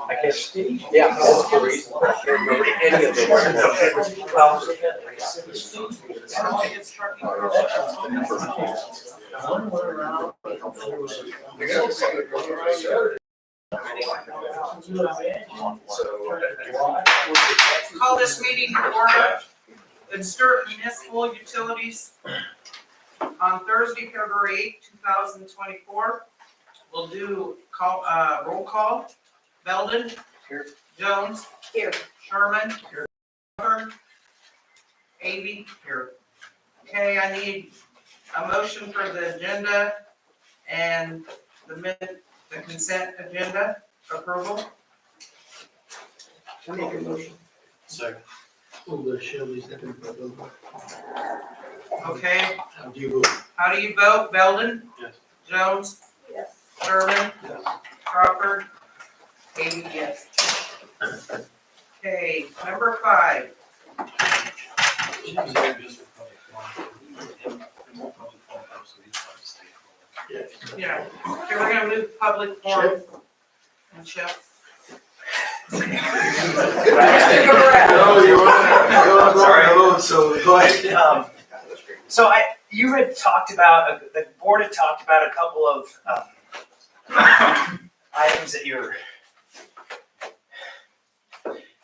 I guess, yeah, that's the reason. I can't remember any of them. Call this meeting to order in Stuart Municipal Utilities on Thursday, February 8th, 2024. We'll do roll call. Belden. Here. Jones. Here. Sherman. Here. Avey. Here. Okay, I need a motion for the agenda and the consent agenda approval. I make a motion. Second. Okay, How do you vote? how do you vote? Belden? Yes. Jones? Yes. Sherman? Yes. Crawford? Avey, yes. Okay, number 5. Yeah, okay, we're gonna move public forum. And Chip. No, you want Sorry. so go ahead. So you had talked about, the board had talked about a couple of items at your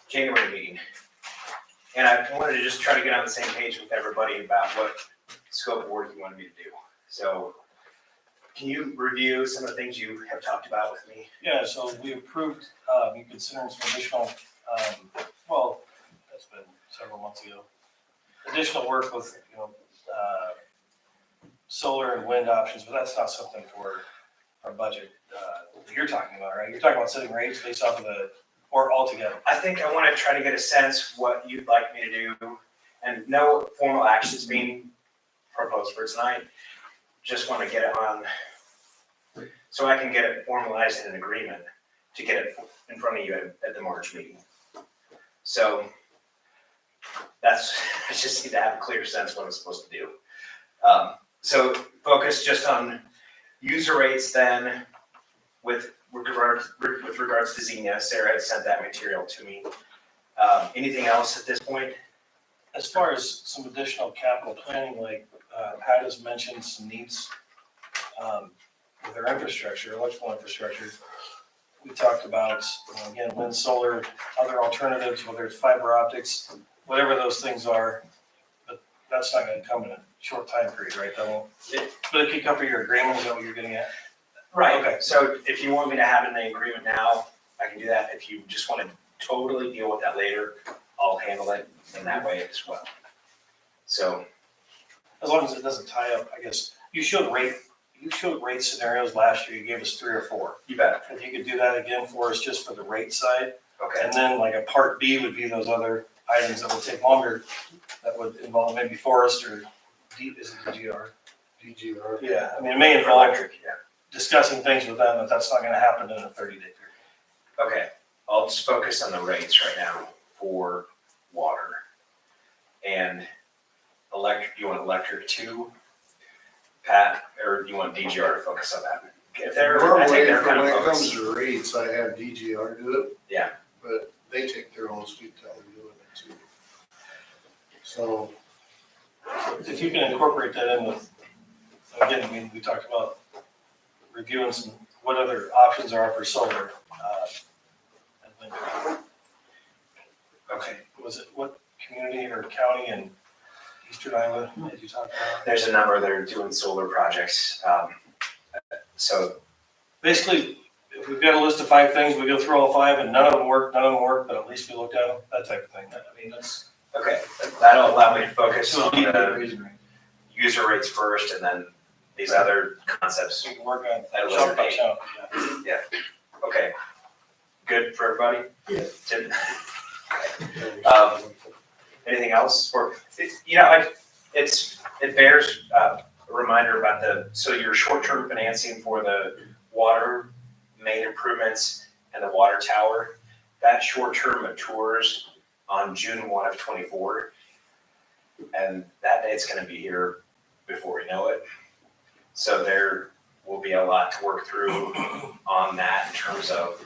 January meeting. And I wanted to just try to get on the same page with everybody about what scope of work you wanted me to do. So can you review some of the things you have talked about with me? Yeah, so we approved, you considering some additional, well, that's been several months ago. Additional work with, solar and wind options, but that's not something for our budget, that you're talking about, right? You're talking about setting rates based off of or altogether. I think I want to try to get a sense what you'd like me to do, and no formal actions being proposed for tonight. Just want to get it on, so I can get it formalized in an agreement to get it in front of you at the March meeting. So I just need to have a clear sense what I'm supposed to do. So focus just on user rates then with regards to Xenia. Sarah had sent that material to me. Anything else at this point? As far as some additional capital planning, like Pat has mentioned some needs with our infrastructure, electrical infrastructure. We talked about, again, wind, solar, other alternatives, whether it's fiber optics, whatever those things are. But that's not going to come in a short time period, right? That won't. But it could cover your agreement. Is that what you're getting at? Right. Okay. So if you want me to have it in the agreement now, I can do that. If you just want to totally deal with that later, I'll handle it in that way as well. So As long as it doesn't tie up, I guess, you showed rate scenarios last year. You gave us 3 or 4. you bet. If you could do that again for us, just for the rate side. Okay. And then like a part B would be those other items that would take longer, that would involve maybe forest or is it DGR? DGR. Yeah, I mean, it may involve Electric, yeah. discussing things with them, but that's not gonna happen in a 30-day period. Okay, I'll just focus on the rates right now for water. And electric, you want electric too, Pat, or you want DGR to focus on that? If they're, I think they're kind of When it comes focused. to rates, I have DGR do it. Yeah. But they take their own sweet time doing it too. So, If you can incorporate that in with, again, I mean, we talked about reviewing what other options are for solar. I think, Okay, was it, what community or county in Eastern Iowa did you talk about? there's a number that are doing solar projects. So Basically, if we've got a list of 5 things, we go through all 5 and none of them work, but at least we looked at them, that type of thing. I mean, that's. okay, that'll allow me to focus So on keep it the reasonable. user rates first, and then these other concepts We can work on at a chunk later by date. chunk. Yeah. Okay, good for everybody? Yeah. Tim? Anything else? Or, it bears a reminder about so your short-term financing for the water main improvements and the water tower, that short-term matures on June 1 of 24. And that date's gonna be here before we know it. So there will be a lot to work through on that in terms of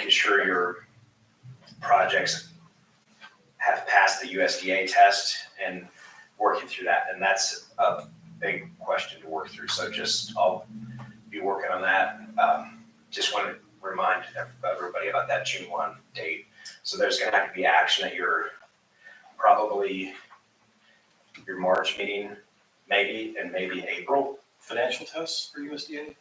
making sure your projects have passed the USDA test and working through that. And that's a big question to work through. So I'll be working on that. Just want to remind everybody about that June 1 date. So there's going to have to be action at your March meeting, maybe, and maybe April. Financial tests for USDA?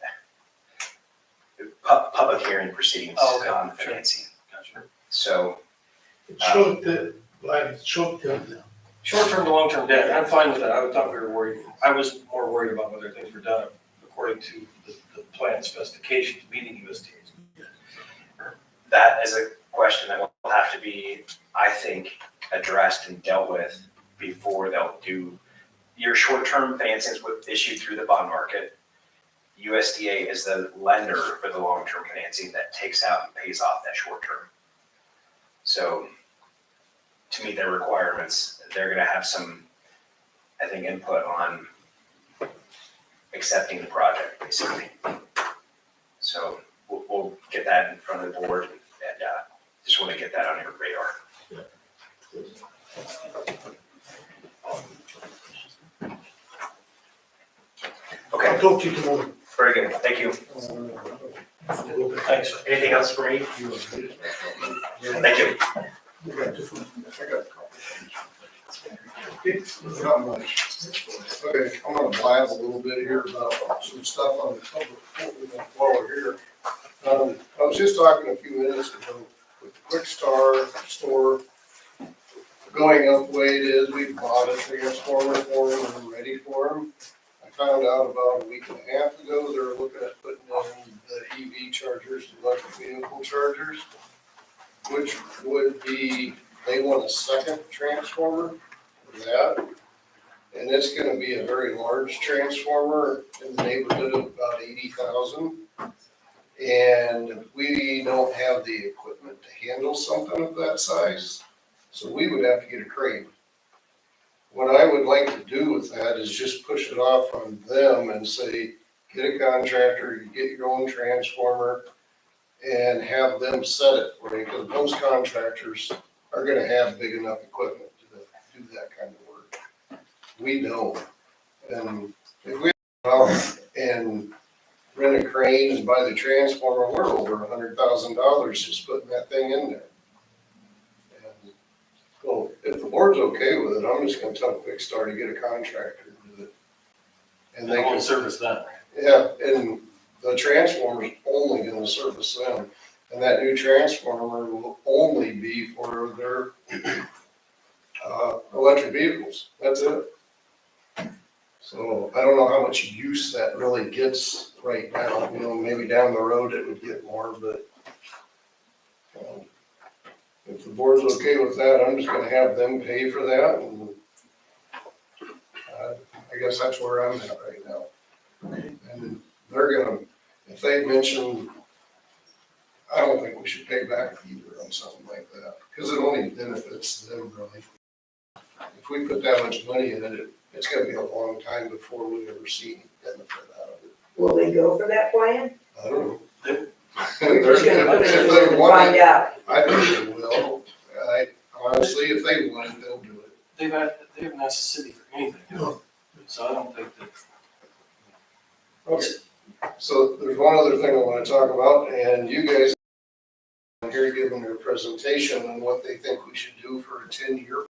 Public hearing proceedings Oh, okay. on Sure. financing. Gotcha. So Short term. Short-term to long-term debt, I'm fine with that. I thought we were worried, I was more worried about whether things were done according to the plan specifications meeting USDA's. that is a question that will have to be, I think, addressed and dealt with before they'll do your short-term financings issued through the bond market. USDA is the lender for the long-term financing that takes out and pays off that short-term. So to meet their requirements, they're gonna have some, I think, input on accepting the project, basically. So we'll get that in front of the board, and just wanna get that on your radar. Okay, I'll talk to you tomorrow. very good, thank you. Thanks. Anything else for me? Thank you. Not much. Okay, I'm gonna blab a little bit here about some stuff on the public while we're here. I was just talking a few minutes ago with the Quick Star store going up the way it is. We bought a transformer for them and we're ready for them. I found out about a week and a half ago, they were looking at putting in the EV chargers, electric vehicle chargers, which would be, they want a second transformer for that. And it's gonna be a very large transformer in the neighborhood of about 80,000. And we don't have the equipment to handle something of that size, so we would have to get a crane. What I would like to do with that is just push it off on them and say, get a contractor, you get your own transformer, and have them set it for you, because most contractors are gonna have big enough equipment to do that kind of work. We don't. And if we go out and rent a crane and buy the transformer, we're over $100,000 just putting that thing in there. And so if the board's okay with it, I'm just gonna tell Quick Star to get a contractor to do it. And they They can, can service that. yeah, and the transformer's only gonna service them. And that new transformer will only be for their electric vehicles. That's it. So I don't know how much use that really gets right now. You know, maybe down the road it would get more, but if the board's okay with that, I'm just gonna have them pay for that. And I guess that's where I'm at right now. And they're gonna, if they mention, I don't think we should pay back either on something like that, because it only benefits them really. If we put that much money in it, it's gonna be a long time before we ever see any benefit out of it. Will they go for that plan? I don't know. We're just gonna put it If in they and want find it, out. I think they will. Honestly, if they want it, they'll do it. They haven't asked the city for anything. No. So I don't think that. Okay, so there's one other thing I wanna talk about, and you guys are here giving their presentation on what they think we should do for a 10-year.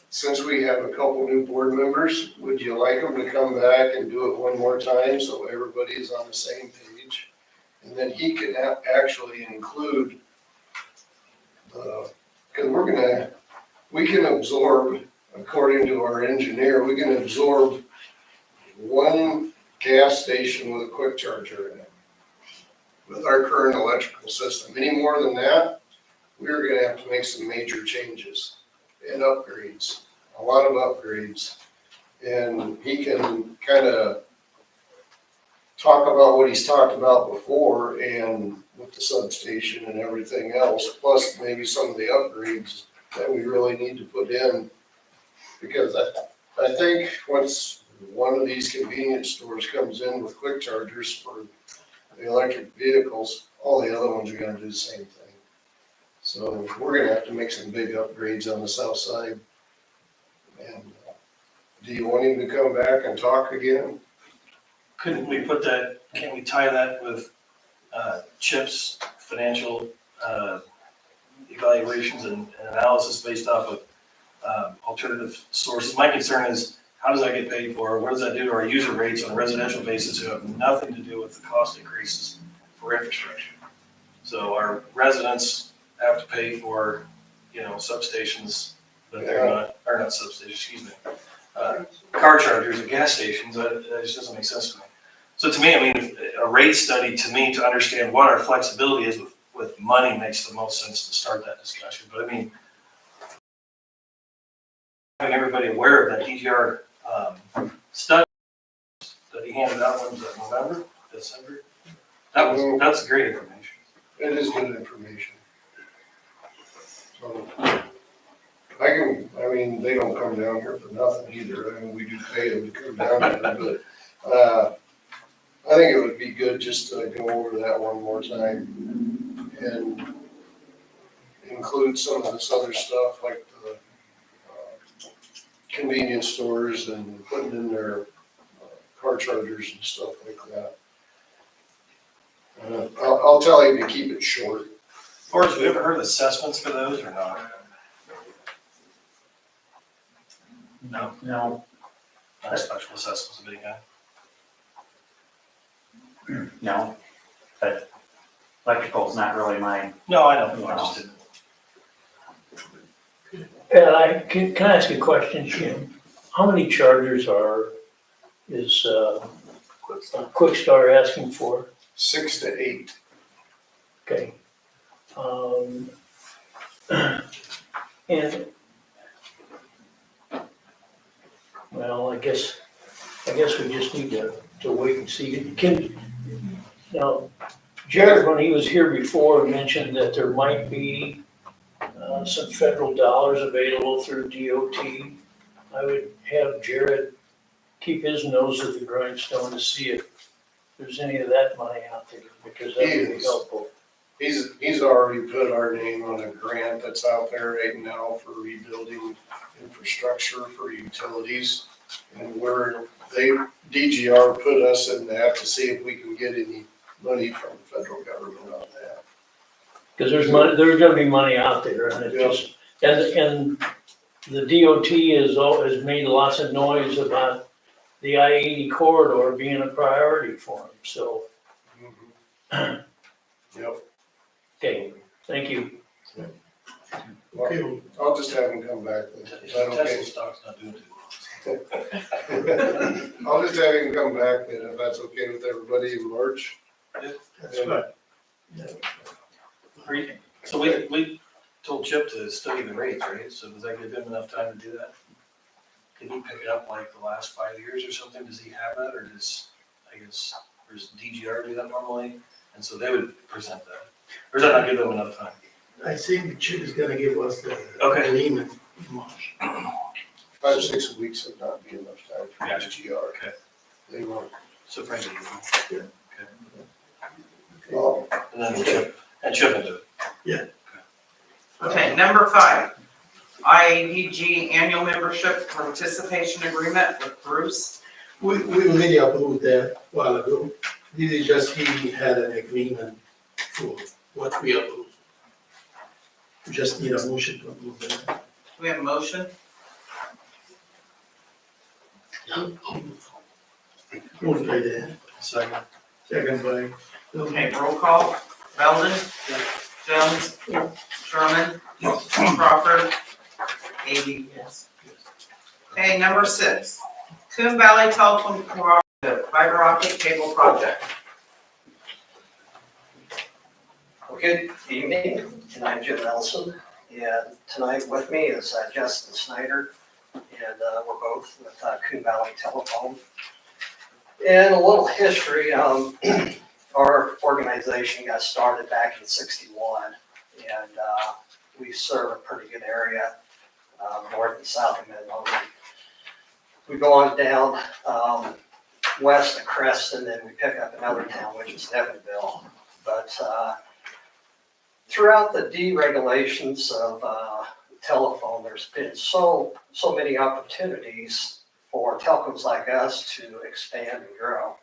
Since we have a couple new board members, would you like them to come back and do it one more time so everybody is on the same page? And then he can actually include, because we can absorb, according to our engineer, we can absorb one gas station with a quick charger in it with our current electrical system. Any more than that, we're gonna have to make some major changes and upgrades, a lot of upgrades. And he can kind of talk about what he's talked about before and with the substation and everything else, plus maybe some of the upgrades that we really need to put in. Because I think once one of these convenience stores comes in with quick chargers for the electric vehicles, all the other ones are gonna do the same thing. So we're gonna have to make some big upgrades on the south side. And do you want him to come back and talk again? Couldn't we put that, can we tie that with CHIP's financial evaluations and analysis based off of alternative sources? My concern is, how does that get paid for? What does that do to our user rates on a residential basis who have nothing to do with the cost increases for infrastructure? So our residents have to pay for, substations that they're not, or not substations, excuse me, car chargers at gas stations. That just doesn't make sense to me. So to me, I mean, a rate study, to me, to understand what our flexibility is with money makes the most sense to start that discussion. But I mean, having everybody aware of that DGR study that he handed out, when was that, November, December? That's great information. It is good information. So, they don't come down here for nothing either. I mean, we do pay them to come down here, but, I think it would be good just to go over that one more time and include some of this other stuff like the convenience stores and putting in their car chargers and stuff like that. I'll tell you to keep it short. Forrest, have you ever heard of assessments for those or not? No. No, Not special assessments of any kind? no, but electrical's not really mine. No, I know, I just didn't. Pat, can I ask a question, Jim? How many chargers is Quick Start asking for? 6 to 8. Okay. And, well, I guess we just need to wait and see. Now, Jared, when he was here before, mentioned that there might be some federal dollars available through DOT. I would have Jared keep his nose at the grindstone to see if there's any of that money out there, because that would be helpful. He's already put our name on a grant that's out there right now for rebuilding infrastructure for utilities. And DGR put us in that to see if we can get any money from the federal government on that. Because there's gonna be money out there, and it just, and the DOT has made lots of noise about the I-80 corridor being a priority for them, so, Yep. okay, thank you. Okay. I'll just have him come back then. Is that okay? Tesla stock's not doing too well. I'll just have him come back then, if that's okay with everybody in March. That's fine. So we told Chip to study the rates, right? So does that give him enough time to do that? Can he pick it up like the last 5 years or something? Does he have that, or does DGR do that normally? And so they would present that. Or does that not give them enough time? I think Chip is gonna give us the Okay. agreement in March. 5 or 6 weeks would not be enough time for Gotcha. DGR. Okay. They won't. So Frank, Well, and then Chip will do it. Okay, number 5, IADG annual membership participation agreement with Bruce. We already approved that a while ago. This is just he had an agreement for what we approved. We just need a motion to approve that. We have a motion. Moved by Dan, Second. second by. Okay, roll call. Belden. Jones. Sherman. Crawford. 80 yes. Okay, number 6, Coon Valley Telephone Cooperative Fiber Optic Cable Project. Well, good evening, and I'm Jim Nelson, and tonight with me is Justin Snyder, and we're both with Coon Valley Telephone. And a little history, our organization got started back in '61, and we serve a pretty good area, north and south of Midlothian. We go on down west of Creston, and we pick up another town, which is Evanville. But throughout the deregulations of telephone, there's been so many opportunities for telcos like us to expand and grow.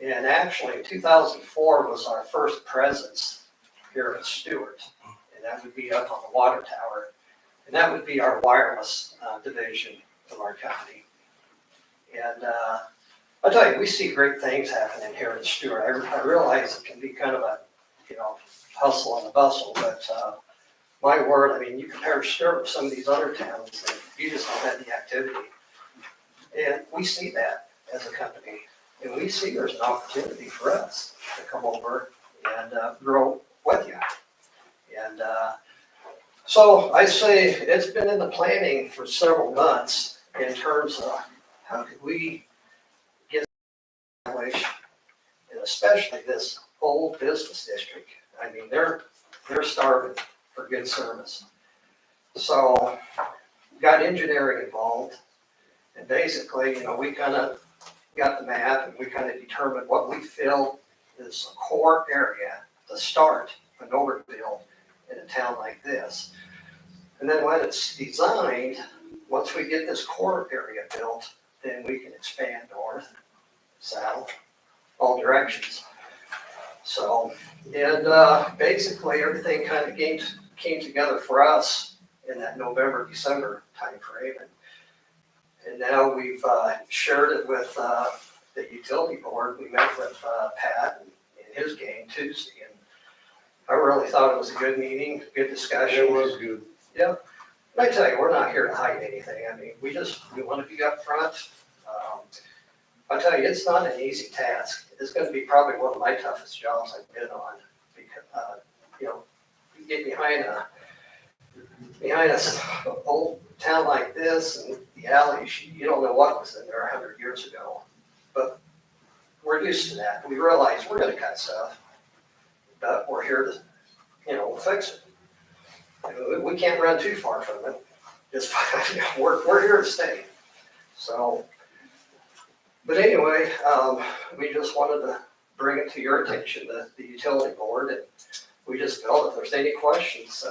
And actually, 2004 was our first presence here at Stuart, and that would be up on the water tower. And that would be our wireless division of our company. And I'll tell you, we see great things happening here at Stuart. I realize it can be kind of a, hustle and a bustle, but my word, I mean, you compare Stuart with some of these other towns, and you just don't have the activity. And we see that as a company, and we see there's an opportunity for us to come over and grow with you. And so I say it's been in the planning for several months in terms of how could we get population, and especially this old business district. I mean, they're starving for good service. So got engineering involved, and basically, we kind of got the map and we kind of determined what we feel is a core area to start an overbuild in a town like this. And then when it's designed, once we get this core area built, then we can expand north, south, all directions. So, and basically everything kind of came together for us in that November, December timeframe. And now we've shared it with the utility board. We met with Pat and his gang Tuesday, and I really thought it was a good meeting, good discussion. It was good. Yeah, and I tell you, we're not here to hide anything. I mean, we want to be upfront. I tell you, it's not an easy task. It's going to be probably one of my toughest jobs I've been on, because you get behind a old town like this and the alleys, you don't know what was in there 100 years ago. But we're used to that. We realize we're going to cut stuff, but we're here to, fix it. We can't run too far from it. Just we're here to stay. So, but anyway, we just wanted to bring it to your attention, the utility board, and we just felt if there's any questions,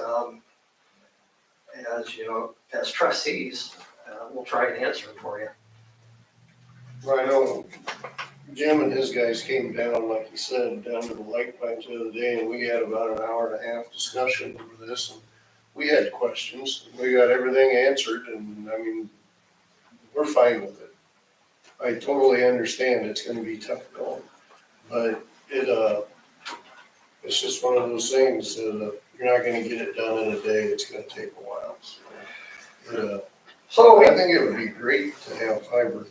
as trustees, we'll try and answer them for you. I know Jim and his guys came down, like you said, down to the light plant the other day, and we had about an hour and a half discussion over this, and we had questions. We got everything answered, and I mean, we're fine with it. I totally understand it's gonna be tough going, but it's just one of those things that you're not gonna get it done in a day. It's gonna take a while. So I think it would be great to have fiber.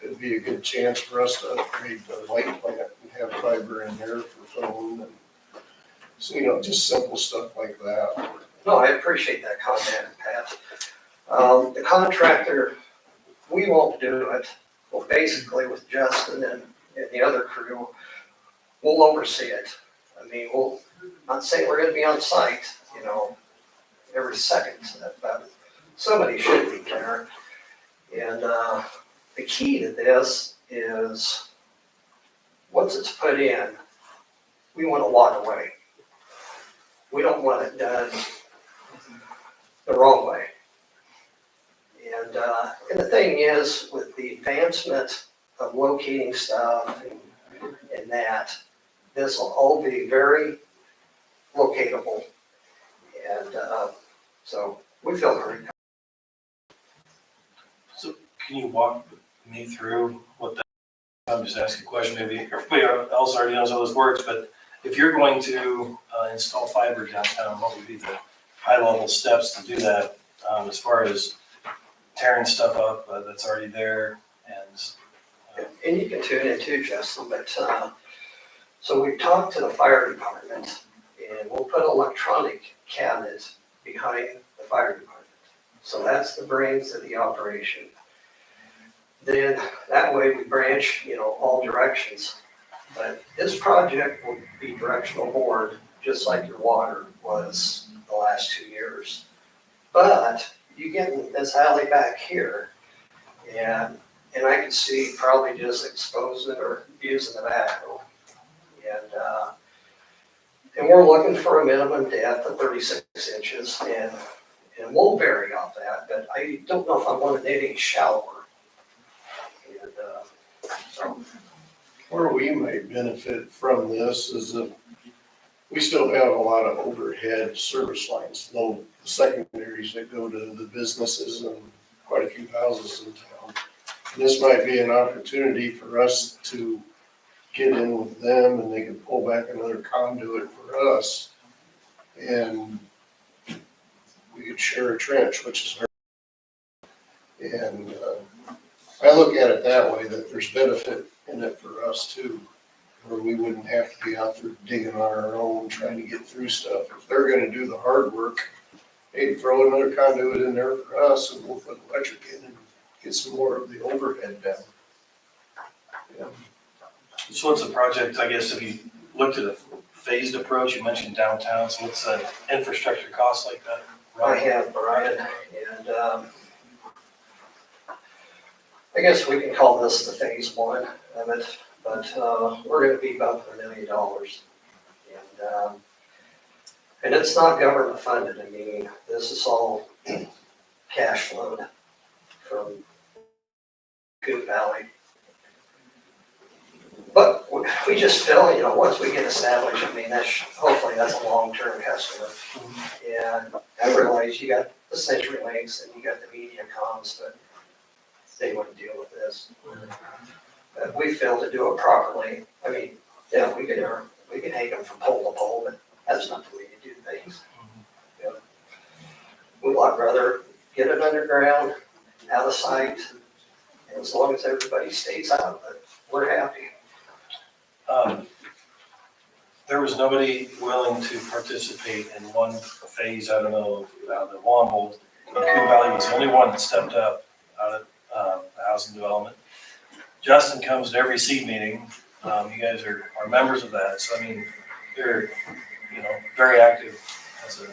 It'd be a good chance for us to upgrade the light plant and have fiber in there for phone and, so, just simple stuff like that. no, I appreciate that comment, Pat. The contractor, we won't do it. Well, basically with Justin and the other crew, we'll oversee it. I mean, not saying we're gonna be on site, every second, but somebody should be there. And the key to this is, once it's put in, we want to walk away. We don't want it done the wrong way. And the thing is, with the advancement of locating stuff and that, this will all be very locatable. And so we feel very good. So can you walk me through what that, I'm just asking a question, maybe everybody else already knows how this works, but if you're going to install fiber downtown, what would be the high level steps to do that, as far as tearing stuff up that's already there And you can tune in too, Justin, but so we've talked to the fire department, and we'll put an electronic cabinet behind the fire department. So that's the brains of the operation. Then that way we branch, all directions. But this project will be directional board, just like your water was the last 2 years. But you get in this alley back here, and I can see probably just exposing or using the backhoe. And we're looking for a minimum depth of 36 inches, and we'll vary off that, but I don't know if I want it any shallower. And, so, Where we might benefit from this is that we still have a lot of overhead service lines, low secondaries that go to the businesses and quite a few houses in town. And this might be an opportunity for us to get in with them and they can pull back another conduit for us. And we could share a trench, which is very, and I look at it that way, that there's benefit in it for us too, where we wouldn't have to be out there digging on our own, trying to get through stuff. If they're gonna do the hard work, hey, throw another conduit in there for us and we'll put electric in and get some more of the overhead down. Yeah. So what's the project, I guess, if you looked at a phased approach, you mentioned downtown, so what's the infrastructure cost like that? I have, Brian, and I guess we can call this the phase one of it, but we're gonna be about $1 million. And it's not government funded, I mean, this is all cash flowed from Coon Valley. But we just feel, you know, once we get established, I mean, hopefully that's a long-term customer. And I realize you got the Century Links and you got the media comms, but they wouldn't deal with this. But we failed to do it properly. I mean, yeah, we could hang them from pole to pole, but that's not the way you do things. You know, we'd a lot rather get it underground, out of sight, and as long as everybody stays out of it, we're happy. There was nobody willing to participate in one phase, I don't know, the Wambold. Coon Valley was the only one that stepped up out of the housing development. Justin comes to every seed meeting. You guys are members of that, so I mean, you're, you know, very active as a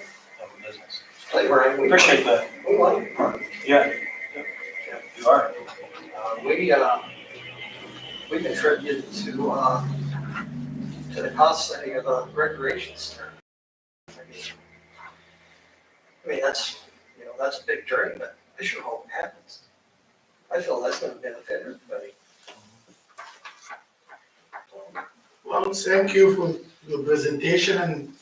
business. Like, Brian, we Appreciate that. We want to park. Yeah, you are. We contributed to the cost setting of a recreation center. I mean, that's, you know, that's a big dream, but I sure hope it happens. I feel that's gonna benefit everybody. Well, thank you for your presentation, and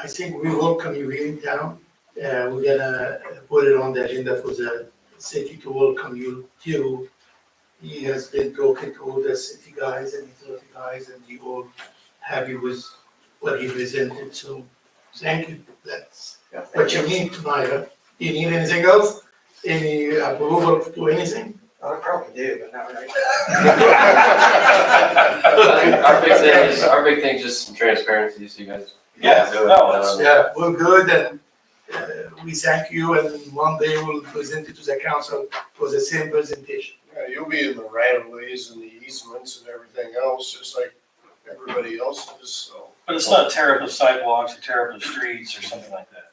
I think we welcome you here in town. We're gonna put it on the agenda for the city to welcome you too. He has been talking to all the city guys and utility guys, and they all happy with what he presented, so thank you. That's what you need tonight, huh? Do you need anything else? Any approval to anything? I probably do, but not right Our big thing is just some transparency, so you guys. Yeah, do it. no, it's- Yeah, we're good, and we thank you, and one day we'll present it to the council for the same presentation. Yeah, you'll be in the right of ways and the easements and everything else, just like everybody else is, so. But it's not tear up of sidewalks or tear up of streets or something like that.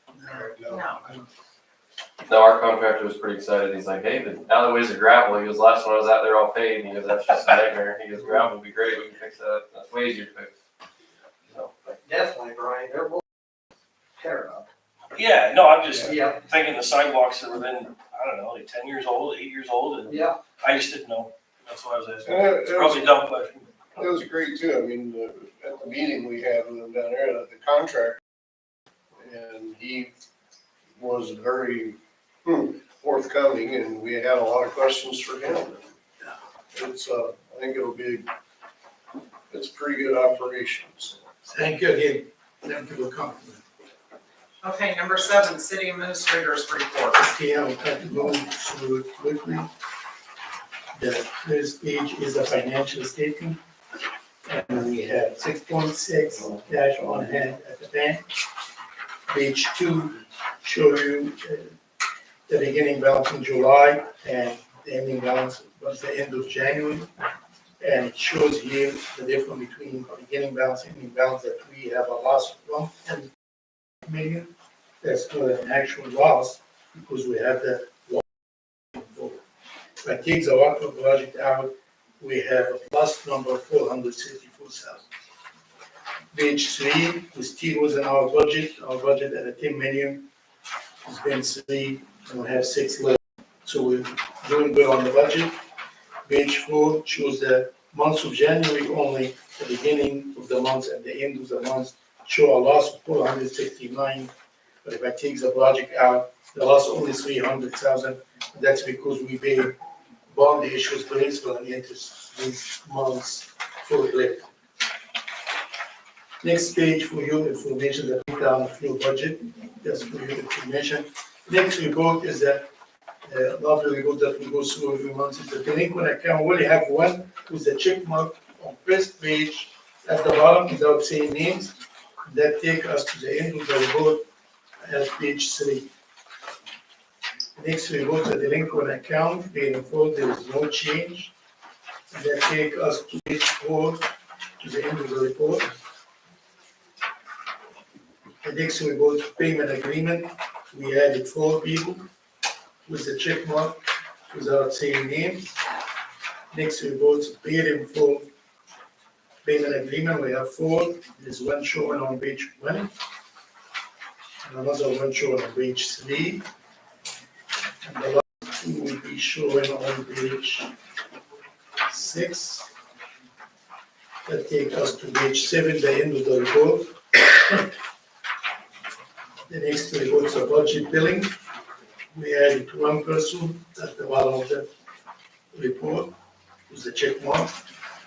No, our contractor was pretty excited. He's like, hey, the alleyways are gravel. He goes, last one I was out there all paved. He goes, that's just a nightmare. He goes, gravel would be great. We can fix that. That's way easier to fix. So. Definitely, Brian, there will tear up. Yeah, no, I'm just Yeah, thinking the sidewalks that were then, I don't know, like 10 years old, 8 years old, and yeah. I just didn't know. That's why I was asking. It It's probably a dumb question. was great too. I mean, at the meeting we had with him down there, the contractor, and he was very forthcoming, and we had a lot of questions for him. It's, I think it's a pretty good operation, so. Thank you again. Thank you for coming. Okay, number 7, city administrators report. Okay, I'll try to go through it quickly. The first page is a financial statement. And we have 6.6 cash on hand at the bank. Page 2 show you the beginning balance in July and the ending balance was the end of January. And it shows here the difference between beginning balance and ending balance, that we have a loss of 1 million. That's not an actual loss because we have the water. If I take the water project out, we have a plus number 464,000. Page 3, we still was in our budget at a 10 million. It's been 3, and we have 6 left, so we're doing good on the budget. Page 4 shows the month of January only, the beginning of the month and the end of the month, show a loss of 469. But if I take the project out, the loss only 300,000. That's because we pay bond issues, principal and interest these months for it. Next page for your information, the breakdown of your budget, just for your information. Next report is that, lovely report that we go through every month, is the delinquent account. We only have one with the check mark on first page at the bottom without saying names. That take us to the end of the report at page 3. Next we go to the delinquent account, paid in full, there is no change. And that take us to page 4, to the end of the report. The next we go to payment agreement, we added 4 people with the check mark without saying names. Next we go to paid in full payment agreement, we have 4, there's one showing on page 1. And another one showing on page 3. And the last 2 will be showing on page 6. That takes us to page 7, the end of the report. The next we go to budget billing. We added 1 person at the bottom of the report, with the check mark.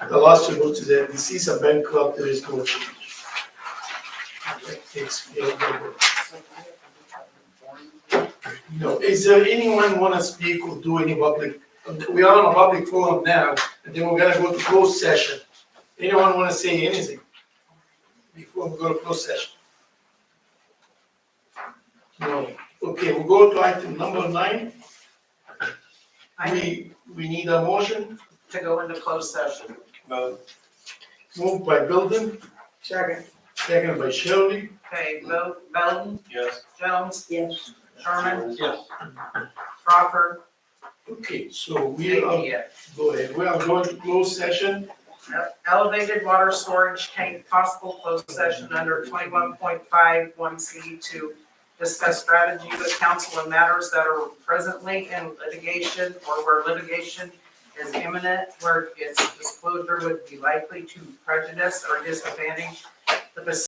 The last we go to the deceased and bankrupt, there is no change. That takes care of the. No, is there anyone want to speak or do any public? We are on a public forum now, and then we're gonna go to closed session. Anyone want to say anything before we go to closed session? No. Okay, we'll go to item number 9. We need a motion. To go into closed session. Moved by Belden, Second. seconded by Shirley. Okay, vote, Belton, Yes. Jones, Yes. Sherman, Yes. Crawford, Okay, so we are, yeah. go ahead, we are going to closed session. Elevated water storage tank, possible closed session under 21.51C to discuss strategy with council on matters that are presently in litigation or where litigation is imminent, where its disclosure would be likely to prejudice or disadvantage the